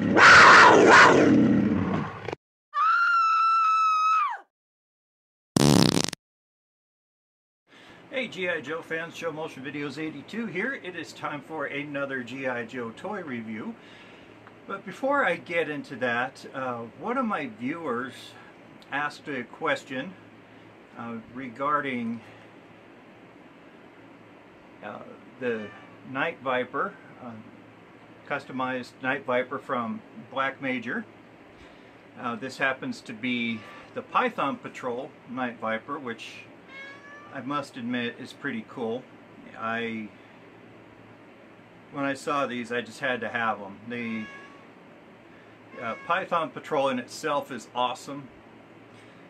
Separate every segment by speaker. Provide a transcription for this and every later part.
Speaker 1: Hey G.I. Joe fans, Show Motion Videos 82 here. It is time for another G.I. Joe toy review. But before I get into that, one of my viewers asked a question regarding the Night Viper, customized Night Viper from Black Major. This happens to be the Python Patrol Night Viper, which I must admit is pretty cool. When I saw these, I just had to have them. The Python Patrol in itself is awesome,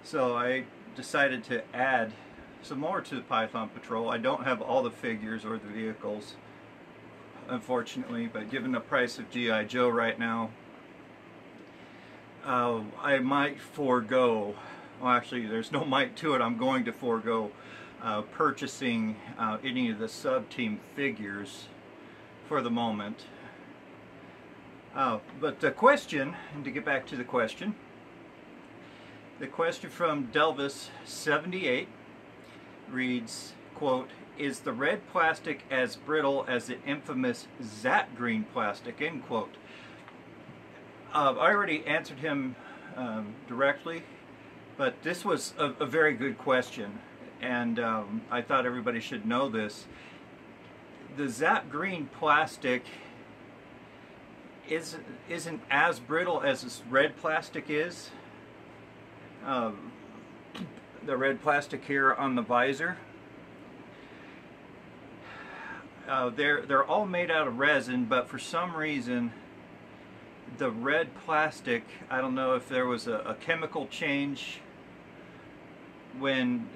Speaker 1: so I decided to add some more to the Python Patrol. I don't have all the figures or the vehicles, unfortunately, but given the price of G.I. Joe right now, I might forego, well actually there's no might to it, I'm going to forego purchasing any of the sub-team figures for the moment. But the question, and to get back to the question from Delvis78 reads, quote, "Is the red plastic as brittle as the infamous Zap green plastic?" End quote. I already answered him directly, but this was a very good question, and I thought everybody should know this. The Zap green plastic isn't as brittle as this red plastic is. The red plastic here on the visor, they're all made out of resin, but for some reason the red plastic, I don't know if there was a chemical change when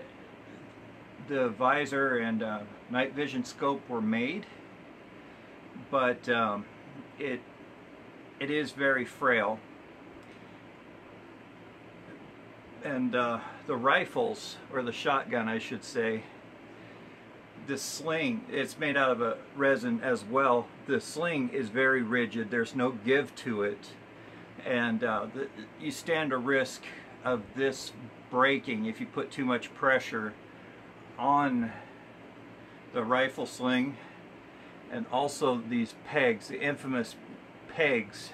Speaker 1: the visor and night vision scope were made, but it is very frail. And the rifles, or the shotgun I should say, the sling, it's made out of a resin as well. The sling is very rigid, there's no give to it, and you stand a risk of this breaking if you put too much pressure on the rifle sling. And also these pegs, the infamous pegs.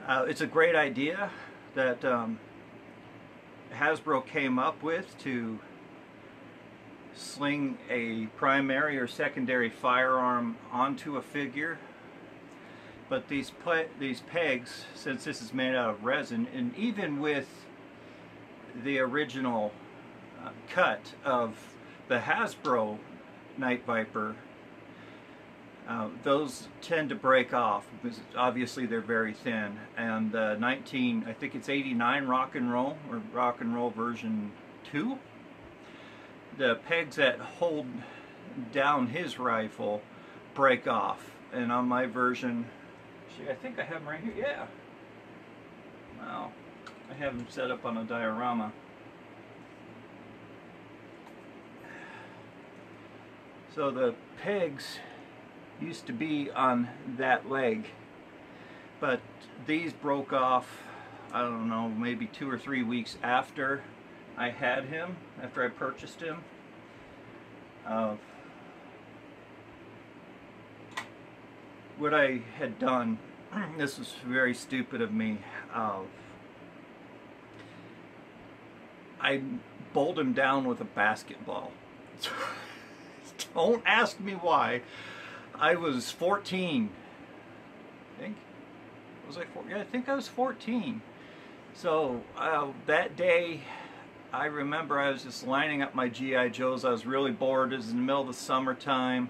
Speaker 1: It's a great idea that Hasbro came up with to sling a primary or secondary firearm onto a figure, but these pegs, since this is made out of resin, and even with the original cut of the Hasbro Night Viper, those tend to break off because obviously they're very thin. And I think it's 89 Rock and Roll, or Rock and Roll version 2, the pegs that hold down his rifle break off. And on my version, see, I think I have them right here. Yeah. Wow. I have them set up on a diorama. So the pegs used to be on that leg, but these broke off, I don't know, maybe 2 or 3 weeks after I had him, after I purchased him. What I had done, this was very stupid of me, I bowled him down with a basketball. Don't ask me why. I was 14, I think. Was I 14? Yeah, I think I was 14. So that day, I remember I was just lining up my G.I. Joes. I was really bored. It was in the middle of the summertime.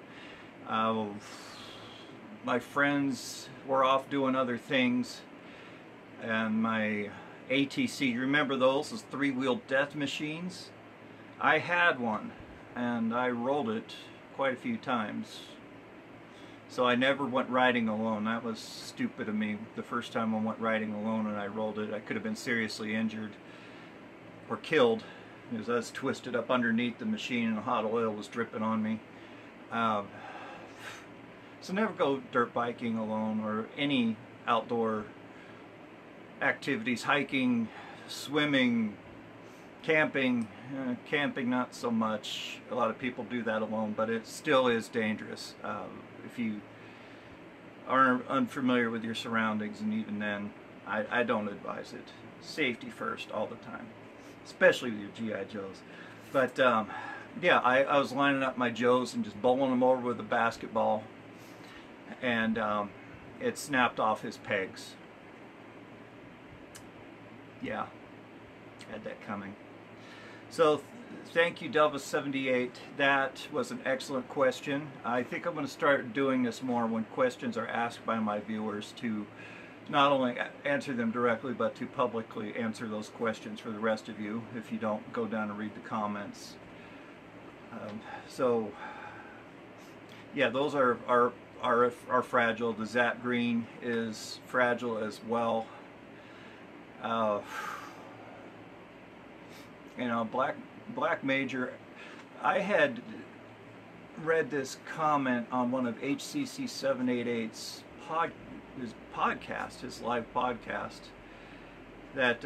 Speaker 1: My friends were off doing other things, and my ATC, you remember those three-wheel death machines? I had one, and I rolled it quite a few times. So I never went riding alone. That was stupid of me. The first time I went riding alone and I rolled it, I could have been seriously injured or killed, because I was twisted up underneath the machine and the hot oil was dripping on me. So never go dirt biking alone, or any outdoor activities, hiking, swimming, camping. Camping not so much. A lot of people do that alone, but it still is dangerous if you are unfamiliar with your surroundings, and even then I don't advise it. Safety first all the time, especially with your GI Joes. But yeah, I was lining up my Joes and just bowling them over with a basketball, and it snapped off his pegs. Yeah, had that coming. So thank you, Delva78. That was an excellent question. I think I'm going to start doing this more when questions are asked by my viewers, to not only answer them directly, but to publicly answer those questions for the rest of you if you don't go down and read the comments. So yeah, those are fragile. The Zap Green is fragile as well. You know, Black Major, I had read this comment on one of HCC 788's podcast, his live podcast, that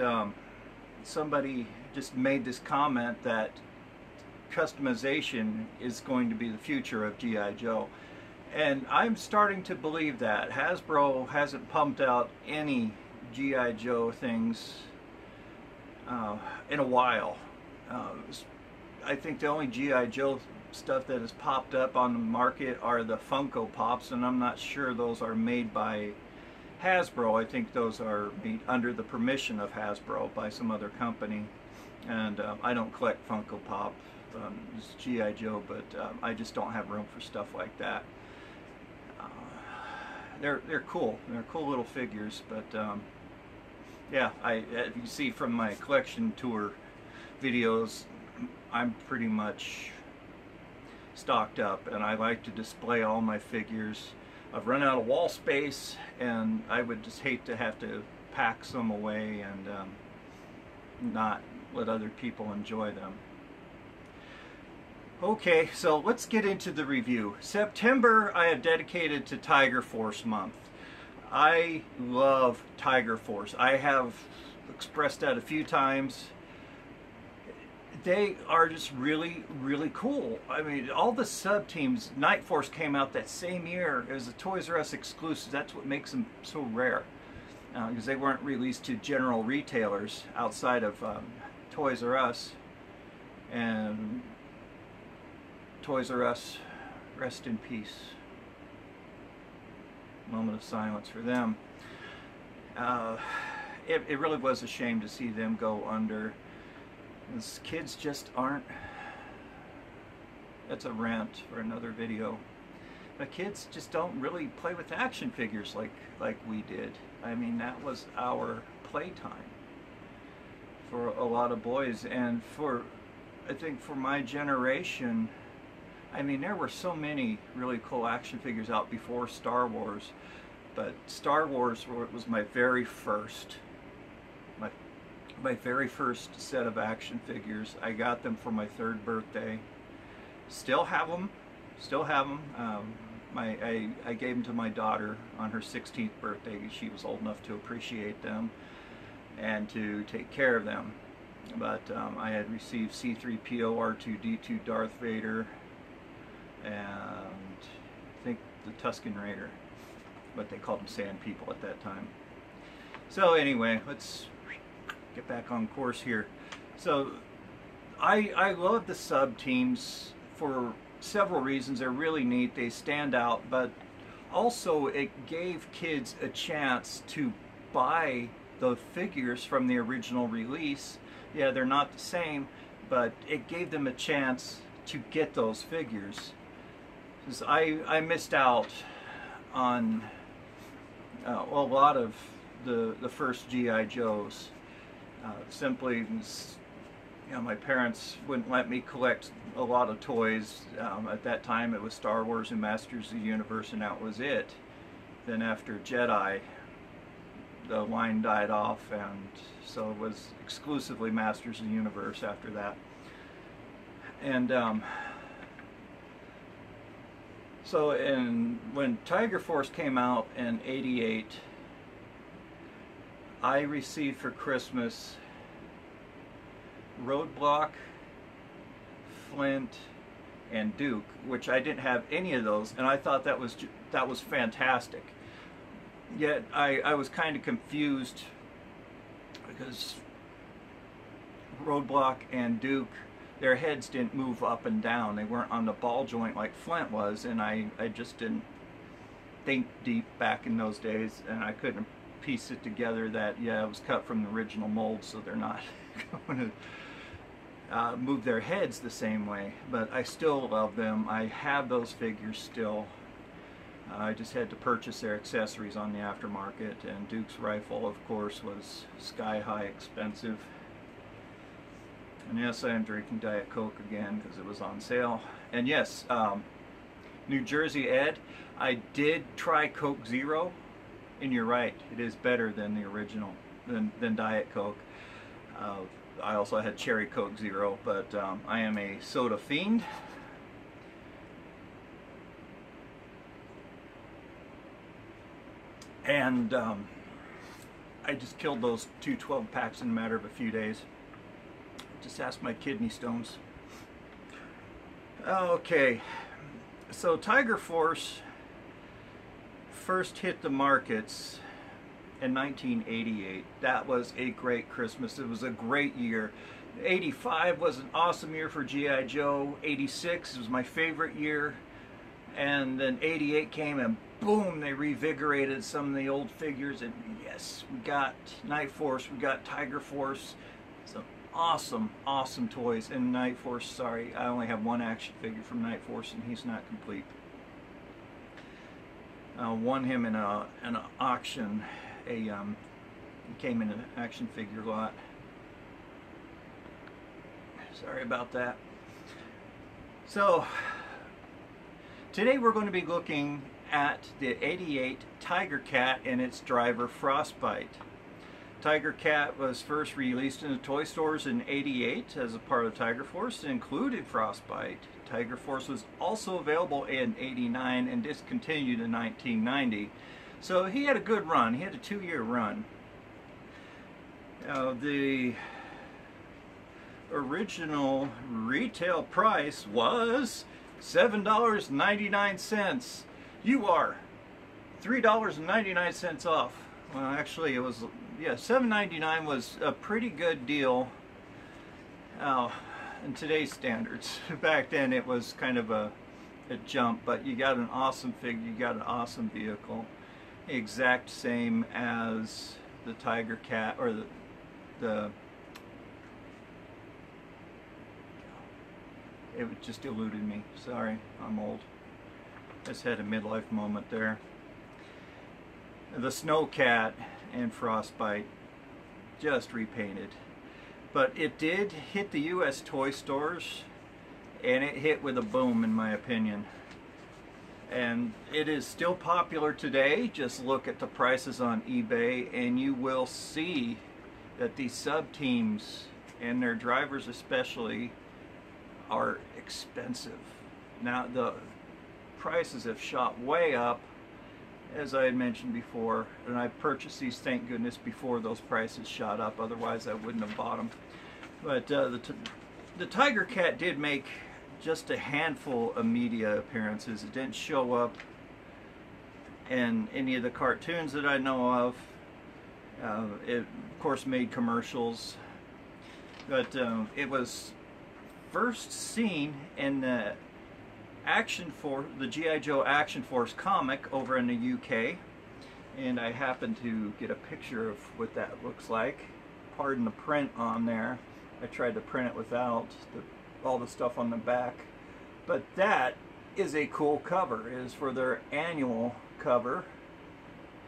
Speaker 1: somebody just made this comment that customization is going to be the future of G.I. Joe. And I'm starting to believe that. Hasbro hasn't pumped out any G.I. Joe things in a while. I think the only G.I. Joe stuff that has popped up on the market are the Funko Pops, and I'm not sure those are made by Hasbro. I think those are made under the permission of Hasbro by some other company. And I don't collect Funko Pop. It's G.I. Joe, but I just don't have room for stuff like that. They're cool. They're cool little figures, but yeah, as you see from my collection tour videos, I'm pretty much stocked up, and I like to display all my figures. I've run out of wall space, and I would just hate to have to pack some away and not let other people enjoy them. Okay, so let's get into the review. September I have dedicated to Tiger Force month. I love Tiger Force. I have expressed that a few times. They are just really, really cool. I mean, all the sub-teams, Night Force came out that same year as a Toys R Us exclusive. That's what makes them so rare, because they weren't released to general retailers outside of Toys R Us. And Toys R Us, rest in peace. Moment of silence for them. It really was a shame to see them go under. These kids just aren't. That's a rant for another video. The kids just don't really play with action figures like we did. I mean, that was our playtime for a lot of boys, and I think for my generation, I mean, there were so many really cool action figures out before Star Wars, but Star Wars was my very first set of action figures. I got them for my 3rd birthday. Still have them. I gave them to my daughter on her 16th birthday. She was old enough to appreciate them and to take care of them. But I had received C-3PO, R2-D2, Darth Vader, and I think the Tusken Raider, but they called them Sand People at that time. So anyway, let's get back on course here. So I love the sub teams for several reasons. They're really neat, they stand out, but also it gave kids a chance to buy the figures from the original release. Yeah, they're not the same, but it gave them a chance to get those figures. Because I missed out on a lot of the first G.I. Joes. Simply, you know, my parents wouldn't let me collect a lot of toys. At that time it was Star Wars and Masters of the Universe, and that was it. Then after Jedi, the line died off, and so it was exclusively Masters of the Universe after that. And so when Tiger Force came out in '88, I received for Christmas Roadblock, Flint, and Duke, which I didn't have any of those, and I thought that was fantastic. Yet I was kind of confused because Roadblock and Duke, their heads didn't move up and down. They weren't on the ball joint like Flint was, and I just didn't think deep back in those days, and I couldn't piece it together that, yeah, it was cut from the original mold, so they're not going to move their heads the same way. But I still love them. I have those figures still. I just had to purchase their accessories on the aftermarket, and Duke's rifle, of course, was sky-high expensive. And yes, I am drinking Diet Coke again because it was on sale. And yes, New Jersey Ed, I did try Coke Zero, and you're right, it is better than the original, than Diet Coke. I also had Cherry Coke Zero, but I am a soda fiend. And I just killed those two 12-packs in a matter of a few days. Just ask my kidney stones. Okay, so Tiger Force first hit the markets in 1988. That was a great Christmas. It was a great year. 85 was an awesome year for G.I. Joe. 86 was my favorite year. And then 88 came and boom, they revigorated some of the old figures. And yes, we got Night Force, we got Tiger Force. Some awesome, awesome toys. And Night Force, sorry, I only have one action figure from Night Force and he's not complete. Won him in an auction. He came in an action figure lot. Sorry about that. So today we're going to be looking at the 88 Tiger Cat and its driver Frostbite. Tiger Cat was first released in the toy stores in 88 as a part of Tiger Force. It included Frostbite. Tiger Force was also available in 89 and discontinued in 1990. So he had a good run. He had a 2-year run. The original retail price was $7.99. You are $3.99 off. Well, actually it was, yeah, $7.99 was a pretty good deal in today's standards. Back then it was kind of a jump, but you got an awesome figure, you got an awesome vehicle. Exact same as the Tiger Cat, or it just eluded me. Sorry, I'm old. Just had a midlife moment there. The Snow Cat and Frostbite, just repainted. But it did hit the US toy stores, and it hit with a boom in my opinion. And it is still popular today. Just look at the prices on eBay and you will see that these sub-teams and their drivers especially are expensive. Now the prices have shot way up, as I had mentioned before, and I purchased these, thank goodness, before those prices shot up. Otherwise I wouldn't have bought them. But the Tiger Cat did make just a handful of media appearances. It didn't show up in any of the cartoons that I know of. It of course made commercials, but it was first seen in the G.I. Joe Action Force comic over in the UK, and I happened to get a picture of what that looks like. Pardon the print on there. I tried to print it without all the stuff on the back, but that is a cool cover. It is for their annual cover.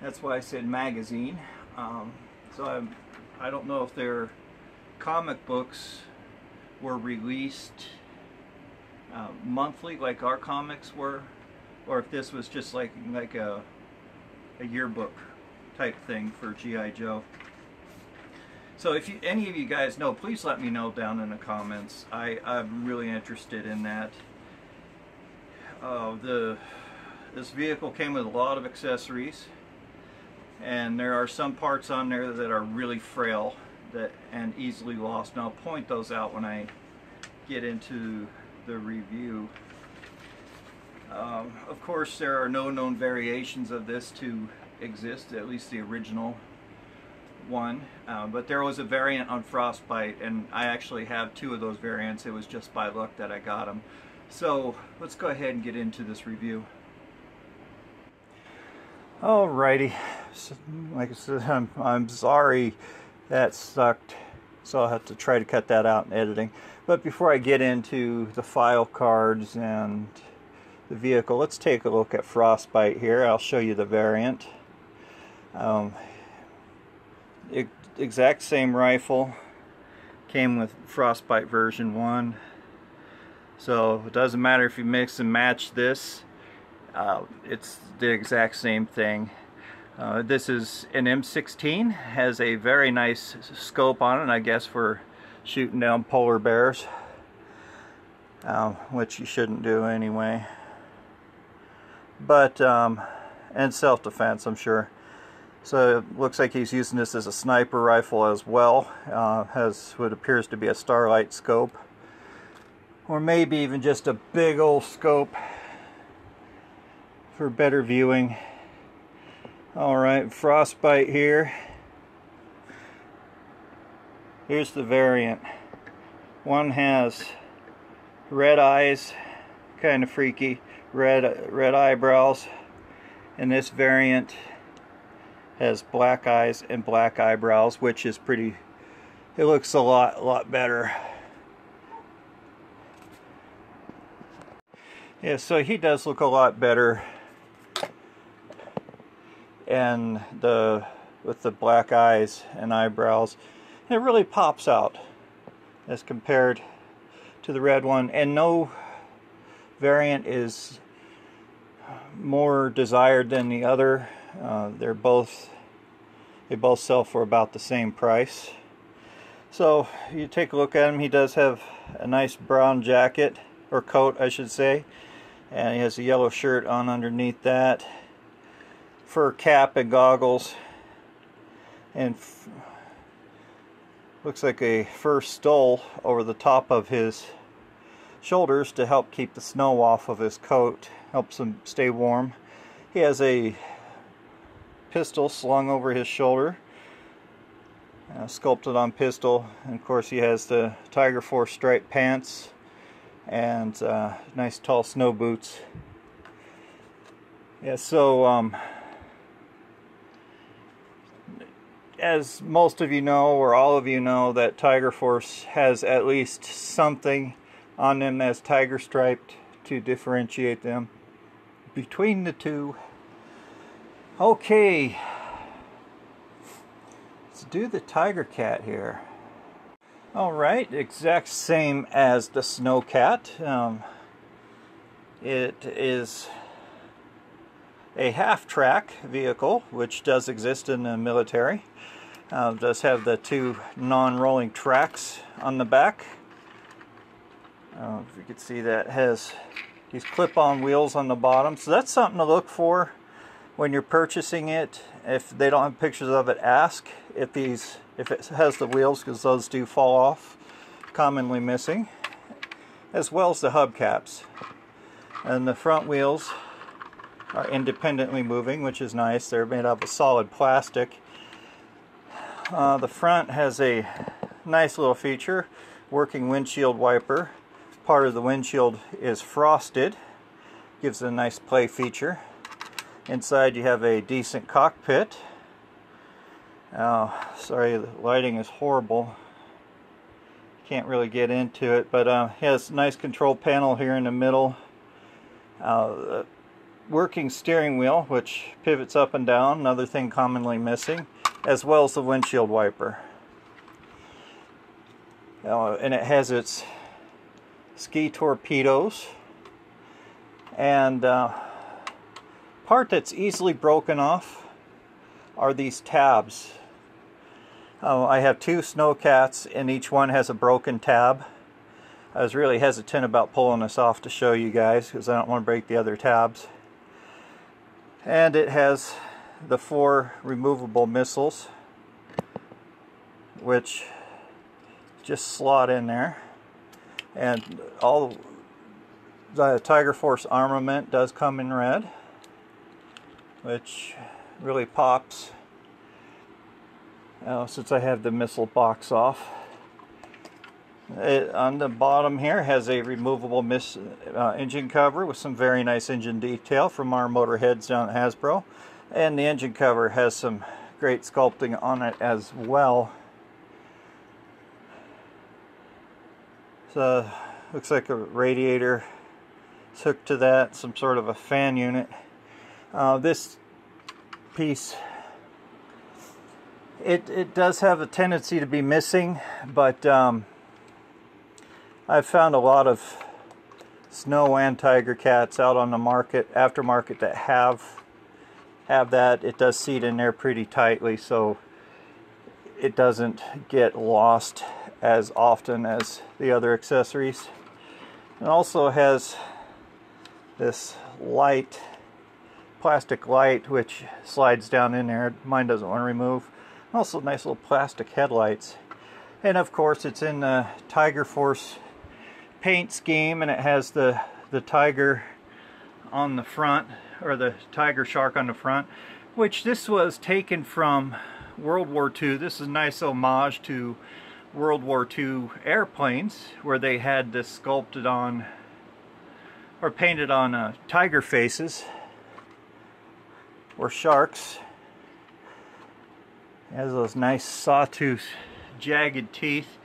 Speaker 1: That's why I said magazine. So I don't know if their comic books were released monthly like our comics were, or if this was just like a yearbook type thing for G.I. Joe. So if any of you guys know, please let me know down in the comments. I'm really interested in that. This vehicle came with a lot of accessories. and there are some parts on there that are really frail and easily lost, and I'll point those out when I get into the review. Of course, there are no known variations of this to exist, at least the original one, but there was a variant on Frostbite, and I actually have two of those variants. It was just by luck that I got them. So let's go ahead and get into this review. Alrighty, so, like I said, I'm sorry that sucked, so I'll have to try to cut that out in editing. But before I get into the file cards and the vehicle, let's take a look at Frostbite here. I'll show you the variant. Exact same rifle, came with Frostbite version 1, so it doesn't matter if you mix and match this, it's the exact same thing. This is an M16, has a very nice scope on it, I guess for shooting down polar bears, which you shouldn't do anyway, but and self-defense, I'm sure. So it looks like he's using this as a sniper rifle as well. Has what appears to be a starlight scope, or maybe even just a big old scope for better viewing. Alright, Frostbite here. Here's the variant. One has red eyes, kind of freaky, red eyebrows, and this variant has black eyes and black eyebrows, which is pretty, it looks a lot better. Yeah, so he does look a lot better, and with the black eyes and eyebrows, it really pops out as compared to the red one, and no variant is more desired than the other. They both sell for about the same price. So you take a look at him. He does have a nice brown jacket, or coat I should say, and he has a yellow shirt on underneath that, fur cap and goggles, and looks like a fur stole over the top of his shoulders to help keep the snow off of his coat, helps him stay warm. He has a pistol slung over his shoulder, sculpted on pistol, and of course he has the Tiger Force striped pants and nice tall snow boots. Yeah, so as most of you know, or all of you know, that Tiger Force has at least something on them that's tiger striped to differentiate them between the two. Okay, let's do the Tiger Cat here. Alright, exact same as the Snow Cat. It is a half-track vehicle, which does exist in the military. Does have the two non-rolling tracks on the back. If you can see, that has these clip-on wheels on the bottom, so that's something to look for when you're purchasing it. If they don't have pictures of it, ask if it has the wheels, because those do fall off, commonly missing, as well as the hubcaps. And the front wheels are independently moving, which is nice. They're made out of solid plastic. The front has a nice little feature, working windshield wiper. Part of the windshield is frosted, gives it a nice play feature. Inside you have a decent cockpit. Sorry, the lighting is horrible. Can't really get into it, but it has a nice control panel here in the middle. Working steering wheel, which pivots up and down, another thing commonly missing, as well as the windshield wiper. And it has its ski torpedoes, and part that's easily broken off are these tabs. I have two Snowcats, and each one has a broken tab. I was really hesitant about pulling this off to show you guys, because I don't want to break the other tabs. And it has the 4 removable missiles, which just slot in there, and all the Tiger Force armament does come in red, which really pops since I have the missile box off. It, on the bottom here, has a removable engine cover with some very nice engine detail from our motorheads down at Hasbro, and the engine cover has some great sculpting on it as well. So looks like a radiator is hooked to that, some sort of a fan unit. This piece, it does have a tendency to be missing, but I've found a lot of Snow and Tiger cats out on the market, aftermarket, that have that. It does seat in there pretty tightly, so it doesn't get lost as often as the other accessories. It also has this light, plastic light, which slides down in there. Mine doesn't want to remove. Also nice little plastic headlights. And of course it's in the Tiger Force paint scheme, and it has the tiger on the front, or the tiger shark on the front, which this was taken from World War II. This is a nice homage to World War II airplanes, where they had this sculpted on or painted on tiger faces or sharks. It has those nice sawtooth jagged teeth,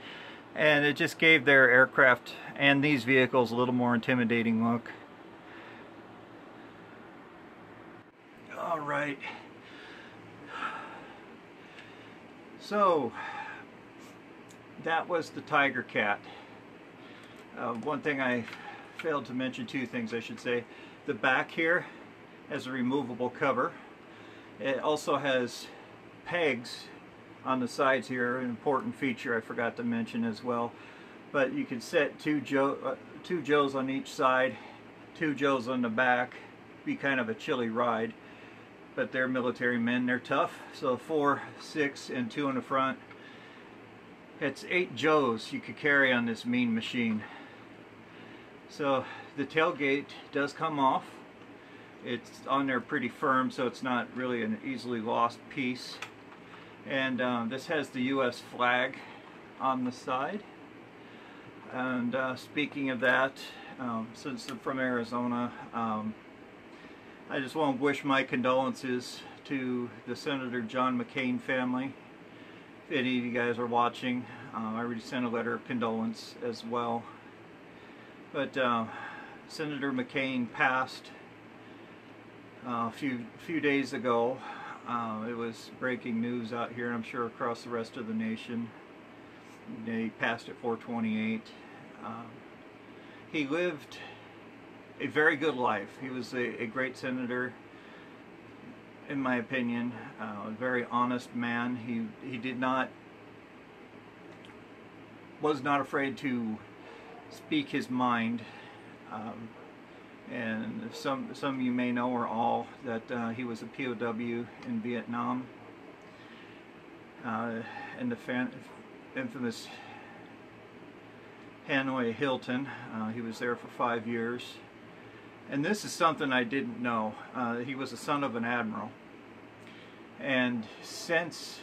Speaker 1: and it just gave their aircraft and these vehicles a little more intimidating look. Alright, so that was the Tiger Cat. One thing I failed to mention, 2 things I should say. The back here has a removable cover. It also has pegs on the sides here, an important feature I forgot to mention as well. But you can set two Joes on each side, 2 Joes on the back. Be kind of a chilly ride, but they're military men, they're tough. So 4, 6, and 2 in the front. It's 8 Joes you could carry on this mean machine. So the tailgate does come off. It's on there pretty firm, so it's not really an easily lost piece. And this has the U.S. flag on the side. And speaking of that, since I'm from Arizona, I just want to wish my condolences to the Senator John McCain family. If any of you guys are watching, I already sent a letter of condolence as well. But Senator McCain passed a few days ago. It was breaking news out here, and I'm sure across the rest of the nation. He passed at 4:28. He lived a very good life. He was a great senator, in my opinion. A very honest man. He was not afraid to speak his mind. And some of you may know, or all, that he was a POW in Vietnam, in the infamous Hanoi Hilton. He was there for 5 years. And this is something I didn't know. He was the son of an admiral. And since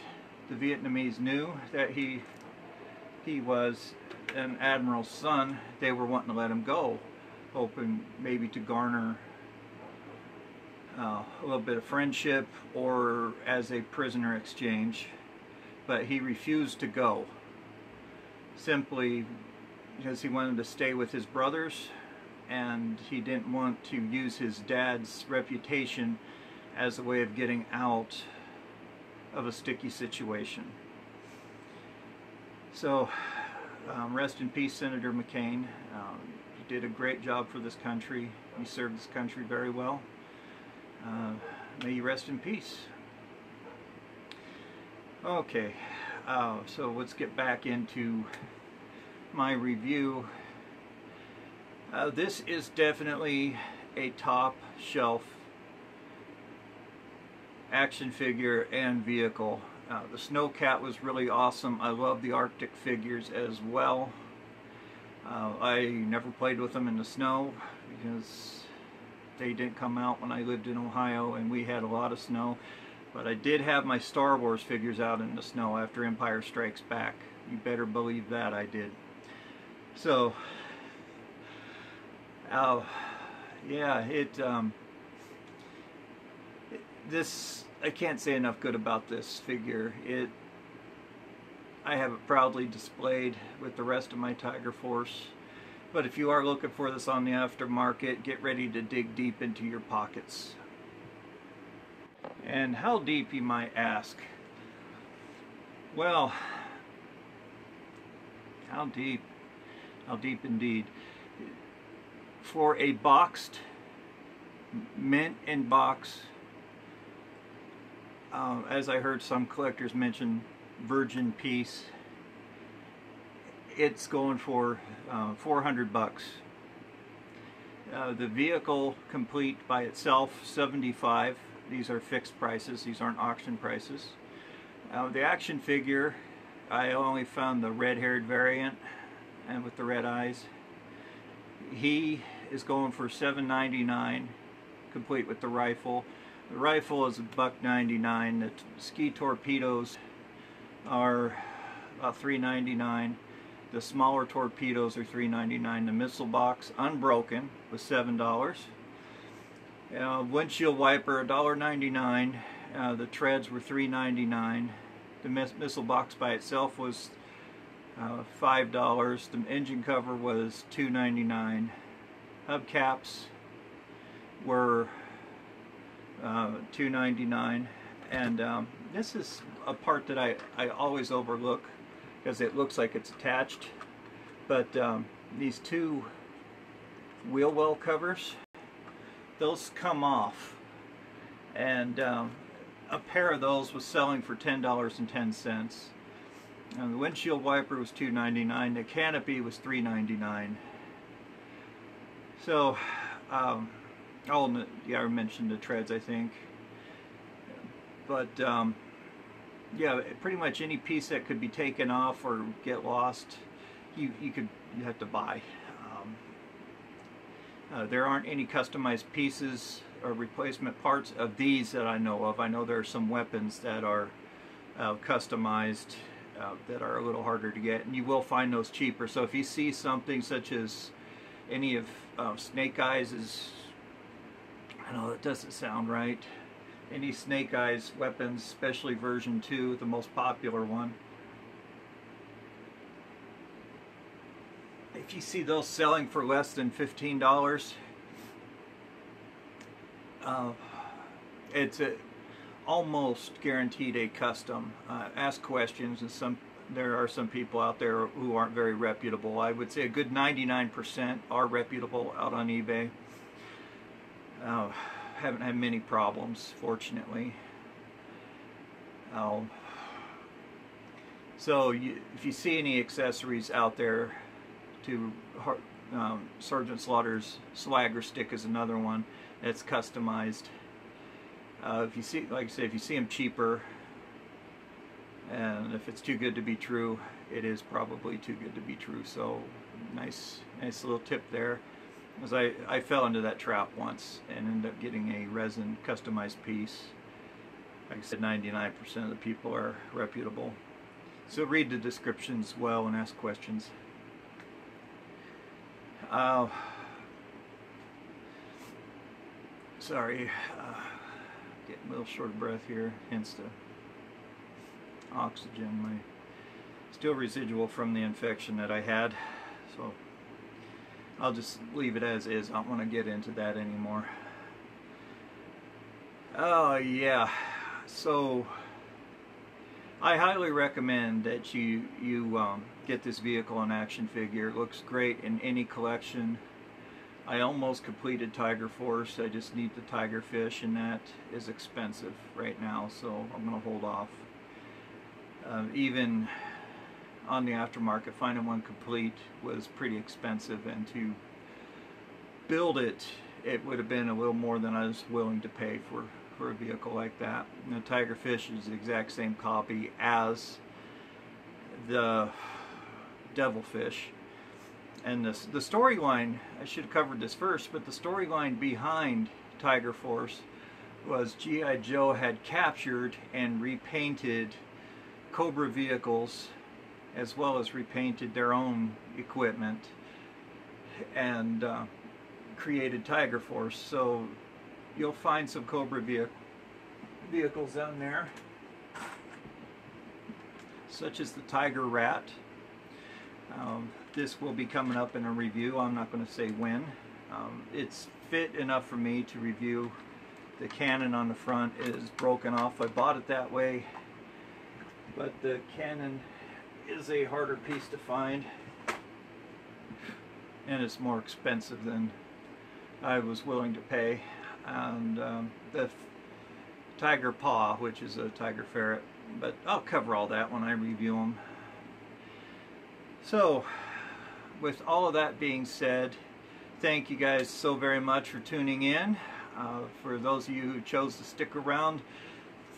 Speaker 1: the Vietnamese knew that he was an admiral's son, they were wanting to let him go, hoping maybe to garner a little bit of friendship or as a prisoner exchange. But he refused to go, simply because he wanted to stay with his brothers, and he didn't want to use his dad's reputation as a way of getting out of a sticky situation. So rest in peace, Senator McCain. He did a great job for this country. He served this country very well. May you rest in peace. Okay, so let's get back into my review. This is definitely a top shelf action figure and vehicle. The Snow Cat was really awesome. I love the Arctic figures as well. I never played with them in the snow because they didn't come out when I lived in Ohio and we had a lot of snow. But I did have my Star Wars figures out in the snow after Empire Strikes Back. You better believe that I did. So, yeah, this, I can't say enough good about this figure. I have it proudly displayed with the rest of my Tiger Force. But if you are looking for this on the aftermarket, get ready to dig deep into your pockets. And how deep, you might ask? Well, how deep? How deep indeed. For a boxed, mint in box, as I heard some collectors mention, virgin piece, it's going for $400. The vehicle complete by itself, $75. These are fixed prices, these aren't auction prices. The action figure, I only found the red-haired variant and with the red eyes. He is going for $7.99, complete with the rifle. The rifle is $1.99. The ski torpedoes are about $3.99. The smaller torpedoes are $3.99. The missile box, unbroken, was $7. Windshield wiper, $1.99. The treads were $3.99. The missile box by itself was $5. The engine cover was $2.99. Hubcaps were $2.99. And this is a part that I always overlook because it looks like it's attached. But these two wheel well covers, those come off. And a pair of those was selling for $10.10. And the windshield wiper was $2.99. The canopy was $3.99. So, yeah, I mentioned the treads, I think. But yeah, pretty much any piece that could be taken off or get lost, you have to buy. There aren't any customized pieces or replacement parts of these that I know of. I know there are some weapons that are customized that are a little harder to get, and you will find those cheaper. So if you see something such as any of Snake Eyes', I know that doesn't sound right, any Snake Eyes weapons, especially version 2, the most popular one, if you see those selling for less than $15, it's almost guaranteed a custom. Ask questions, and there are some people out there who aren't very reputable. I would say a good 99% are reputable out on eBay. Haven't had many problems, fortunately. So if you see any accessories out there, Sergeant Slaughter's swagger stick is another one that's customized. If you see, like I say, if you see them cheaper, and if it's too good to be true, it is probably too good to be true. So nice little tip there. Because I fell into that trap once and ended up getting a resin customized piece. Like I said, 99% of the people are reputable. So read the descriptions well and ask questions. Sorry, getting a little short of breath here, hence the oxygen. Still residual from the infection that I had, so I'll just leave it as is. I don't want to get into that anymore. Oh yeah, so I highly recommend that you get this vehicle and action figure. It looks great in any collection. I almost completed Tiger Force. I just need the Tiger Fish, and that is expensive right now, so I'm going to hold off. Even on the aftermarket, finding one complete was pretty expensive, and to build it, it would have been a little more than I was willing to pay for a vehicle like that. And the Tigerfish is the exact same copy as the Devilfish. And the storyline, I should have covered this first, but the storyline behind Tiger Force was G.I. Joe had captured and repainted Cobra vehicles, as well as repainted their own equipment, and created Tiger Force. So you'll find some Cobra vehicles down there, such as the Tiger Rat. This will be coming up in a review. I'm not going to say when. It's fit enough for me to review. The cannon on the front is broken off. I bought it that way, but the cannon is a harder piece to find, and it's more expensive than I was willing to pay. And the Tiger Paw, which is a tiger ferret, but I'll cover all that when I review them. So, with all of that being said, thank you guys so very much for tuning in. For those of you who chose to stick around,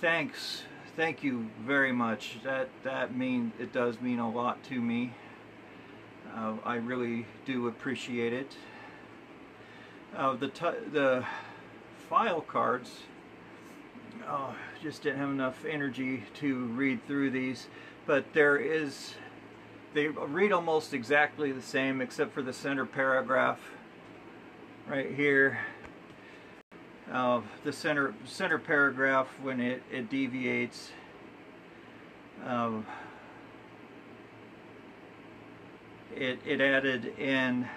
Speaker 1: thanks. Thank you very much. It does mean a lot to me. I really do appreciate it. The file cards, just didn't have enough energy to read through these, but they read almost exactly the same except for the center paragraph right here. The center paragraph, when it deviates, it added in,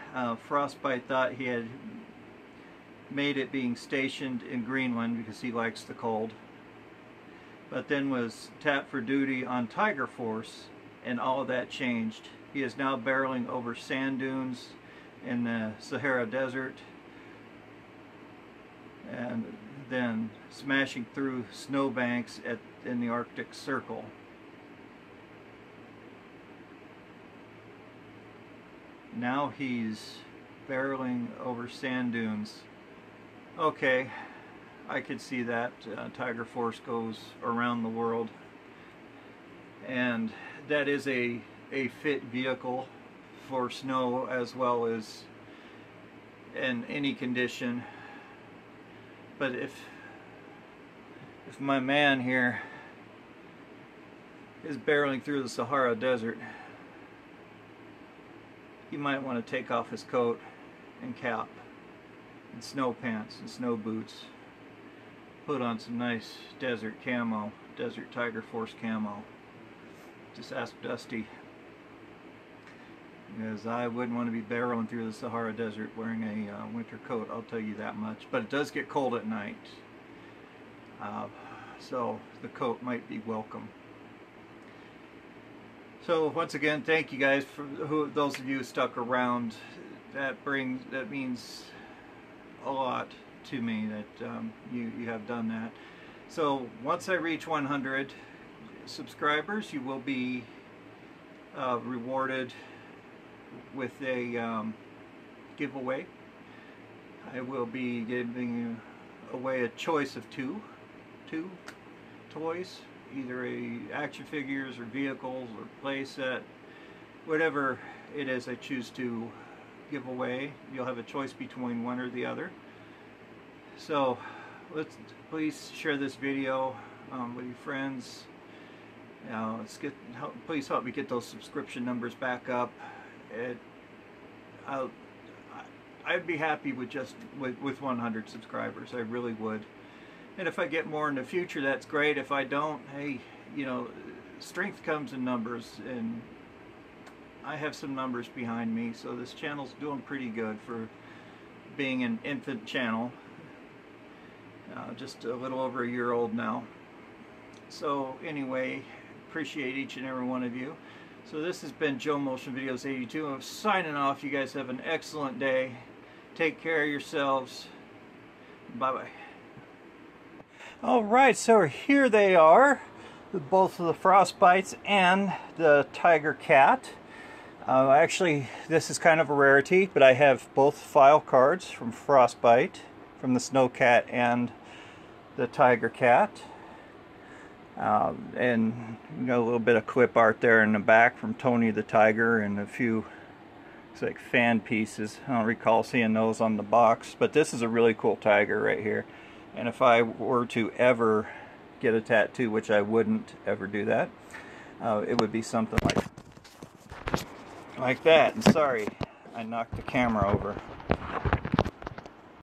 Speaker 1: Frostbite thought he had made it being stationed in Greenland because he likes the cold, but then was tapped for duty on Tiger Force, and all of that changed. He is now barreling over sand dunes in the Sahara Desert, and then smashing through snowbanks in the Arctic Circle. Now he's barreling over sand dunes. Okay, I could see that. Tiger Force goes around the world, and that is a fit vehicle for snow as well as in any condition. But if my man here is barreling through the Sahara Desert, he might want to take off his coat and cap and snow pants and snow boots, put on some nice desert camo, Desert Tiger Force camo. Just ask Dusty, because I wouldn't want to be barreling through the Sahara Desert wearing a winter coat, I'll tell you that much. But it does get cold at night, so the coat might be welcome. So once again, thank you guys for those of you who stuck around. That means a lot to me that you have done that. So once I reach 100 subscribers, you will be rewarded with a giveaway. I will be giving away a choice of two toys, either action figures or vehicles or play set, whatever it is I choose to give away. You'll have a choice between one or the other. So please share this video with your friends. Please help me get those subscription numbers back up. I'd be happy with just with 100 subscribers. I really would. And if I get more in the future, that's great. If I don't, hey, you know, strength comes in numbers, and I have some numbers behind me, so this channel's doing pretty good for being an infant channel. Just a little over a year old now. So anyway, appreciate each and every one of you. So this has been Joe Motion Videos 82. I'm signing off. You guys have an excellent day. Take care of yourselves. Bye-bye. Alright, so here they are. Both of the Frostbites and the Tiger Cat. Actually, this is kind of a rarity, but I have both file cards from Frostbite, from the Snow Cat and the tiger cat. And you got a little bit of clip art there in the back from Tony the Tiger, and a few, it's like fan pieces. I don't recall seeing those on the box, but this is a really cool tiger right here. And if I were to ever get a tattoo, which I wouldn't ever do that, it would be something like that. And sorry, I knocked the camera over.